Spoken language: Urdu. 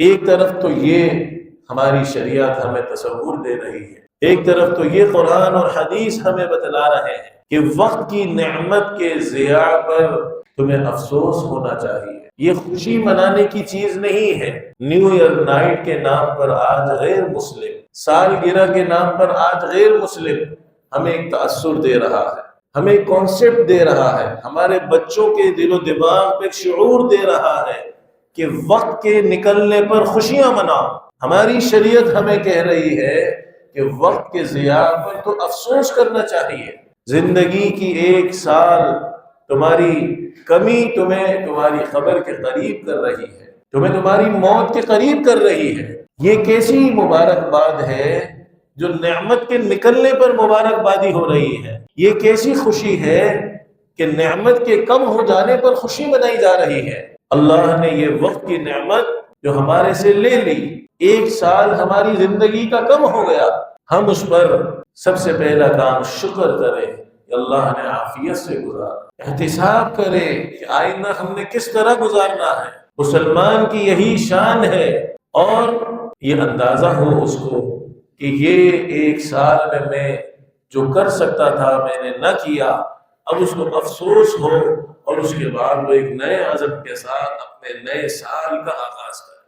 ایک طرف تو یہ ہماری شریعت ہمیں تصور دے رہی ہے، ایک طرف تو یہ قرآن اور حدیث ہمیں بتلا رہے ہیں کہ وقت کی نعمت کے ضیاع پر تمہیں افسوس ہونا چاہیے۔ یہ خوشی منانے کی چیز نہیں ہے۔ نیو ایئر نائٹ کے نام پر آج غیر مسلم، سالگرہ کے نام پر آج غیر مسلم ہمیں ایک تأثر دے رہا ہے، ہمیں ایک کانسیپٹ دے رہا ہے، ہمارے بچوں کے دل و دماغ پہ ایک شعور دے رہا ہے کہ وقت کے نکلنے پر خوشیاں مناؤ۔ ہماری شریعت ہمیں کہہ رہی ہے کہ وقت کے ضیاع پر تو افسوس کرنا چاہیے۔ زندگی کی 1 سال تمہاری کمی تمہیں تمہاری خبر کے قریب کر رہی ہے، تمہیں تمہاری موت کے قریب کر رہی ہے۔ یہ کیسی مبارکباد ہے جو نعمت کے نکلنے پر مبارکبادی ہو رہی ہے؟ یہ کیسی خوشی ہے کہ نعمت کے کم ہو جانے پر خوشی منائی جا رہی ہے؟ اللہ نے یہ وقت کی نعمت جو ہمارے سے لے لی، 1 سال ہماری زندگی کا کم ہو گیا، ہم اس پر سب سے پہلا کام شکر کریں کہ اللہ نے عافیت سے گزارا، احتساب کریں کہ آئندہ ہم نے کس طرح گزارنا ہے۔ مسلمان کی یہی شان ہے، اور یہ اندازہ ہو اس کو کہ یہ 1 سال میں جو کر سکتا تھا میں نے نہ کیا، اب اس کو افسوس ہو، اور اس کے بعد وہ ایک نئے عزم کے ساتھ اپنے نئے سال کا آغاز کرے۔